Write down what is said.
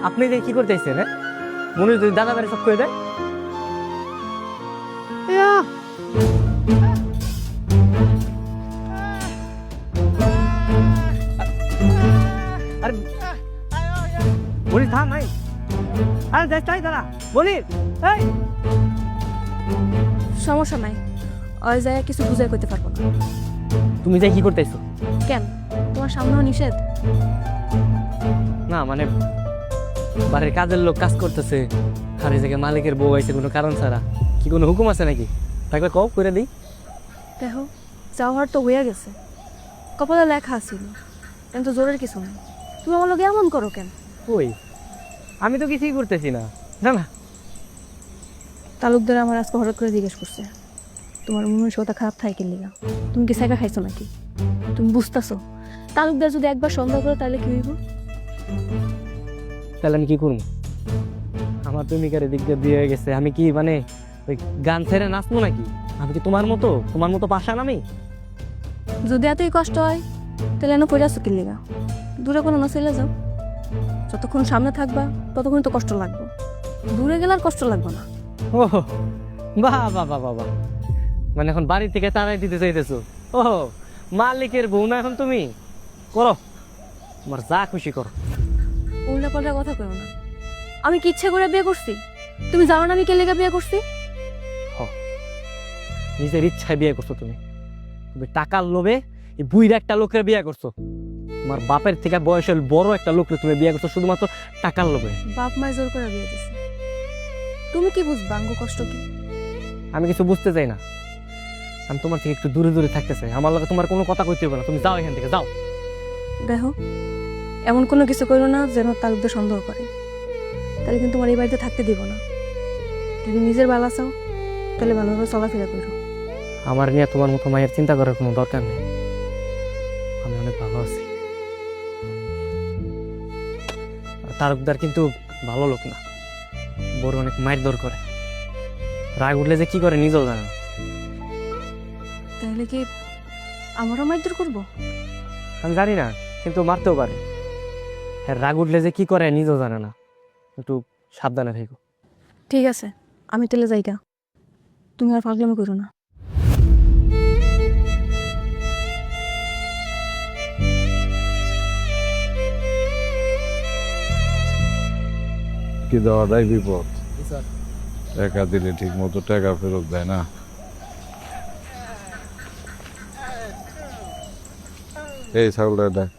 আপনি যে কি করতেছেন? মনে যদি দাদা বাড়ি সব করে দেয়। আরে বলি থাম ভাই। আরে দেখ তাই দাঁড়া বলি। এই সমস্যা নাই, ওই যায় কিছু বুঝাই করতে পারবো না। তুমি যাই কি করতেছো? কেন, তোমার সামনেও নিষেধ? না মানে বাড়ির কাজের লোক কাজ করতেছে, আর এই জায়গায় মালিকের বউ আইছে কোনো কারণ ছাড়া। কি কোনো হুকুম আছে নাকি? থাকলে কও করে দিই। দেখো, যাওয়ার তো হইয়া গেছে, কপালে লেখা ছিল, কিন্তু জোরের কিছু নেই। তুমি আমার লোকে এমন করো কেন? ওই আমি তো কিছুই করতেছি না। না না তালুকদার আমার আজকে হঠাৎ করে জিজ্ঞেস করছে, তোমার মনুষ্যতা খারাপ থাকে কি লিগা? তুমি কি সেকা খাইছো নাকি? তুমি বুঝতেছো তালুকদার যদি একবার সন্দেহ করো তাহলে কি হইব? তাহলে আমি কি করবো? আমার প্রেমিকার এদিক দিয়ে বিয়ে হয়ে গেছে, আমি কি মানে ওই গান ছেড়ে নাচবো নাকি? আমি কি তোমার মতো পাশান আমি? যদি এতই কষ্ট হয় তাহলে এনে পড়ে আসো কি লিগা? দূরে কোনো না চলে যাও। যতক্ষণ সামনে থাকবা ততক্ষণ তো কষ্ট লাগবে, দূরে গেলে আর কষ্ট লাগবে না। ও বাহ বাহ বাহ বাহ, মানে এখন বাড়ি থেকে তাড়াই দিতে চাইতেছো? ও মালিকের বউ না এখন তুমি? করো, তোমার যা খুশি করো। উল্টা পাল্টা কথা কইও না। আমি কি ইচ্ছে করে বিয়ে করছি? তুমি জানো না আমি কে লেগে বিয়ে করছি? নিজের ইচ্ছায় বিয়ে করছো তুমি। তুমি টাকার লোভে এই বুইরা একটা লোকের বিয়ে করছো। তোমার বাপের থেকে বয়সের বড় একটা লোককে তুমি বিয়ে করছো শুধুমাত্র টাকার লোভে। বাপ মায় জোর করে বিয়ে দিছে। তুমি কি বুঝবা আঙ্গ কষ্ট কি? আমি কিছু বুঝতে চাই না, আমি তোমার থেকে একটু দূরে দূরে থাকতে চাই। আমার লগে তোমার কোনো কথা কইতে হবে না, তুমি যাও এখান থেকে যাও। দেখো, এমন কোনো কিছু করো না যেন তালুকদার সন্দেহ করে, তাহলে কিন্তু তোমার এই বাড়িতে থাকতে দিব না। যদি নিজের ভালো চাও তাহলে ভালোভাবে চলাফেরা করো। আমার নিয়ে তোমার মতো মায়ের চিন্তা করার কোনো দরকার নেই, আমি অনেক ভালো আছি। তারকদার কিন্তু ভালো লোক না, বড় অনেক মায়ের দর করে। রাগ উঠলে যে কি করে নিজেও জানে না। তাহলে কি আমারও মারধর করবো? আমি জানি না, কিন্তু মারতেও পারে। হ্যাঁ, রাগ উঠলে যে কি করে নিজেও জানে না, একটু সাবধানে থেকো। ঠিক আছে, আমি তেলে যাইগা, তুমি আর পাগলামি করো না। কি দেওয়াটাই বিপদ। টাকা দিলে ঠিক মতো টাকা ফেরত দেয় না। এই ছাগলটা দেখ।